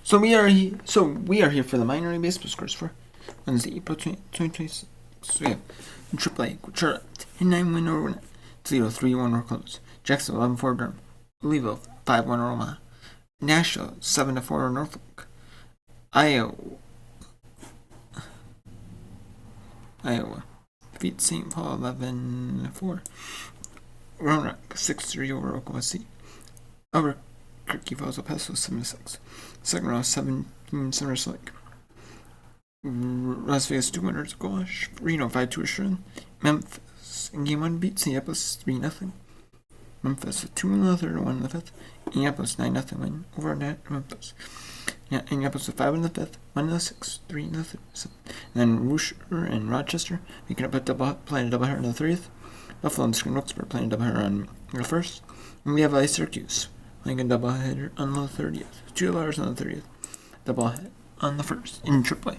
So we are here for the minor league baseball scores for Wednesday, April 2026. So we have AAA, Gujarat, 10-9 win over Gwinnett, Toledo 3-1 over Columbus, Jacksonville 11-4 Durham, Louisville 5-1 over Omaha, Nashville 7-4 over Norfolk, Iowa defeat St. Paul 11-4, Round Rock 6-3 over Oklahoma City, Albuquerque Falls El Paso 7-6, second round 17 Center Lake, Las Vegas 2 winners Gouache, Reno 5-2 Asheron, Memphis in game 1 beat Minneapolis 3-0. Memphis 2 in the third, 1 in the fifth. Minneapolis 9-0 win over Memphis. Yeah, Minneapolis 5 in the fifth, 1 in the sixth, 3 in the third. And then Worcester and Rochester making up playing a doubleheader on the 30th. Buffalo and Wilkesburg playing a doubleheader on the 1st. And we have Syracuse playing a doubleheader on the 30th. $2 on the 30th. Doubleheader on the 1st in AAA.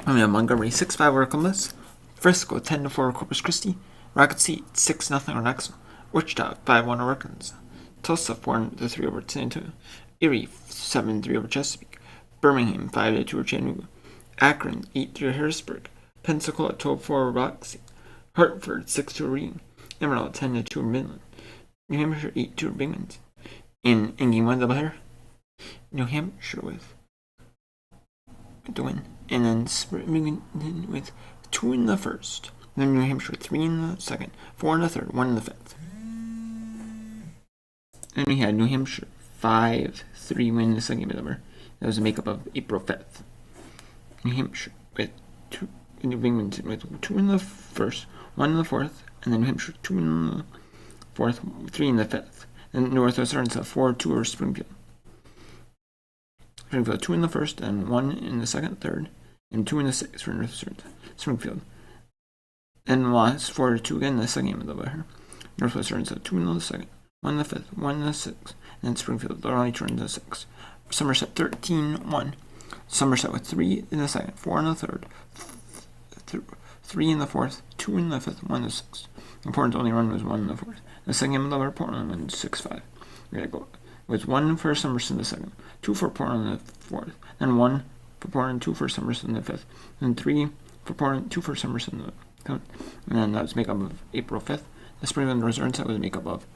And we have Montgomery 6-5 over Columbus. Frisco 10-4 over Corpus Christi. Rocket City 6-0 over Knoxville. Wichita 5-1 over Arkansas. Tulsa 4-3 over San Antonio. Erie 7-3 over Chesapeake. Birmingham 5-2 over Chattanooga. Akron 8-3 over Harrisburg. Pensacola 12-4 over Biloxi. Hartford 6-2 over Reading. Amarillo 10-2 over Midland. New Hampshire 8-2 over Binghamton. In game 1 doubleheader, New Hampshire with the win, and then Binghamton with 2 in the first. Then New Hampshire with 3 in the second, 4 in the third, 1 in the fifth. Then we had New Hampshire 5-3 win the second game of the number. That was a makeup of April 5th. New Hampshire with 2, New Binghamton with 2 in the first, 1 in the fourth, and then New Hampshire 2 in the fourth, 3 in the fifth. And Northwest Arkansas 4-2 over Springfield. Springfield 2 in the first, and 1 in the second, third, and 2 in the sixth for Northwest Springfield. And lost 4-2 again in the second game of the doubleheader. Northwest Arkansas 2 in the second, 1 in the fifth, 1 in the sixth, and then Springfield the only 2 in the sixth. Somerset 13-1. Somerset with 3 in the second, 4 in the third, 3 in the fourth, 2 in the fifth, 1 in the sixth. Portland's only run was 1 in the fourth. The second game of the doubleheader, Portland won 6-5. We gotta go with 1 for Somerset in the second, 2 for Portland in the fourth, then 1 for Portland, 2 for Somerset in the fifth, then 3 for Portland, 2 for Somerset in the fifth. And then that was makeup of April 5th. The Springfield and Northern set was makeup of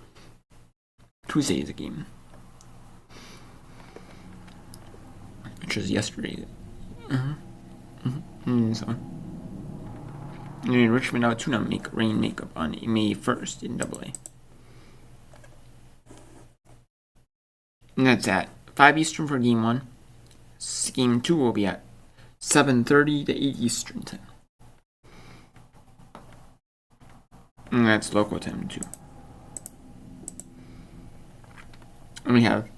Tuesday's game, which was yesterday. So, and Richmond Altoona make rain makeup on May 1st in AA. And that's at 5 Eastern for Game 1. Game 2 will be at 7:30 to 8 Eastern time. And that's local time too. And we have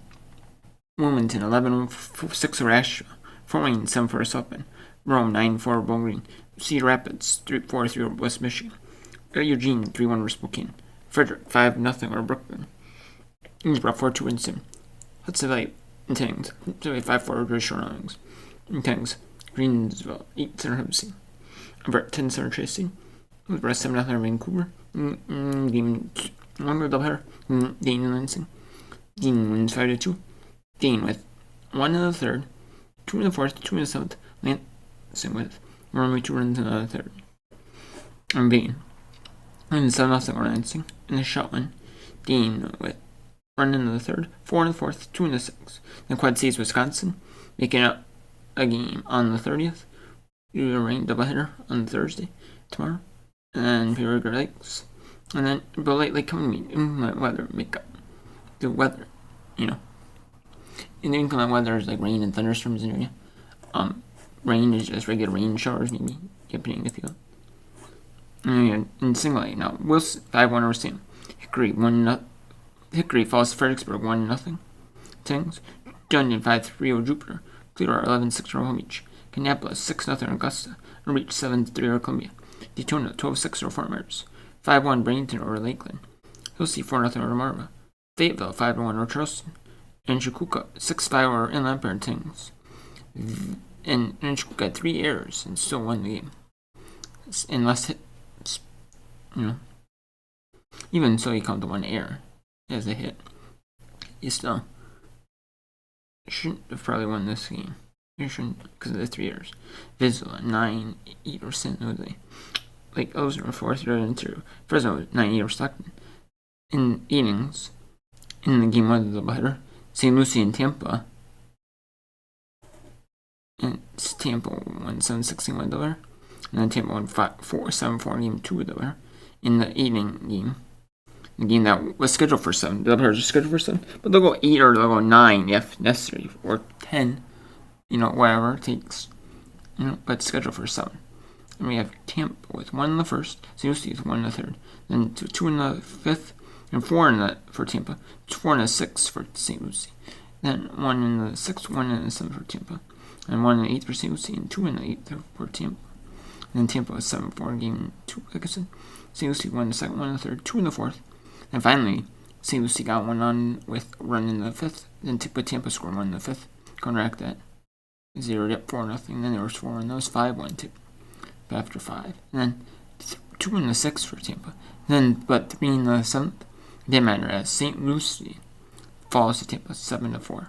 Wilmington 11-6 over Asheville, Fort Wayne 7-4 South Bend, Rome 9-4 over Bowling Green, Cedar Rapids 3-4 over West Michigan, Eugene 3-1 over Spokane, Frederick 5-0 over Brooklyn, Innsbruck 4-2 Winston, Hudson Valley and Tangs 5-4 over British Shore Islands, and Tangs, Greensville 8-0 Hempstead, Everett 10-0 Tracy, Brest 7-0 over Vancouver, Game 1 of the doubleheader, Dane and Lansing. Dean wins 5-2. Dane with 1 in the third, 2 in the fourth, 2 in the seventh. Lansing with normally 2 runs in the third. And Bain wins 7-0 over Lansing in the shot win. Dean with 1 in the third, 4 in the fourth, 2 in the sixth. Then Quad Cities Wisconsin making up a game on the 30th. We do a rain doubleheader on Thursday tomorrow. And Peoria Lakes. And then but lately coming in weather makeup. The weather, in the inclement weather is like rain and thunderstorms in the area. Rain is just regular rain showers, maybe happening in the field. And in single A now, Wilson 5-1 over Sam. Hickory Falls Fredericksburg 1-0. Tings, Dungeon 5-3 over Jupiter. Clearwater 11-6 over Palm Beach. Kannapolis 6-0 over Augusta. And Reach 7-3 over Columbia. Daytona 12-6 over Fort Myers. 5-1 Bradenton over Lakeland. Hilsey 4-0 over Marva. Fayetteville 5-1 over Charleston. And Chukuka 6-5 over Inland Empire and Tings. And Chukuka had 3 errors and still won the game. And less hits, Even so, you count the 1 error as a hit. You still shouldn't have probably won this game. You shouldn't, because of the 3 errors. Vizsla, 9-8 or St. Louis. Like Ozner, 4-3 and 2. Fresno, 9-8 or Stockton. In innings, in the game 1 of the doubleheader, St. Lucie and Tampa. And Tampa won 7-6 1 doubleheader. And then Tampa won 7-4 game 2 of the doubleheader. In the 8-inning game. The game that was scheduled for 7. The doubleheaders are scheduled for 7. But they'll go 8 or they'll go 9 if necessary. Or 10. Whatever it takes. But it's scheduled for 7. And we have Tampa with 1 in the first, St. Lucie with 1 in the third, then 2 in the fifth, and 4 for Tampa, 4 in the sixth for St. Lucie, then 1 in the sixth, 1 in the seventh for Tampa, and 1 in the eighth for St. Lucie, and 2 in the eighth for Tampa. And then Tampa was 7-4 game 2, like I said. St. Lucie won the second, 1 in the third, 2 in the fourth, and finally St. Lucie got 1 on with a run in the fifth, then Tampa scored 1 in the fifth, counteract that. 0 up 4-0, then there was 4, and that was 5-1 too. After 5, and then 2 in the 6th for Tampa. But 3 in the 7th, it didn't matter as St. Lucie falls to Tampa 7-4.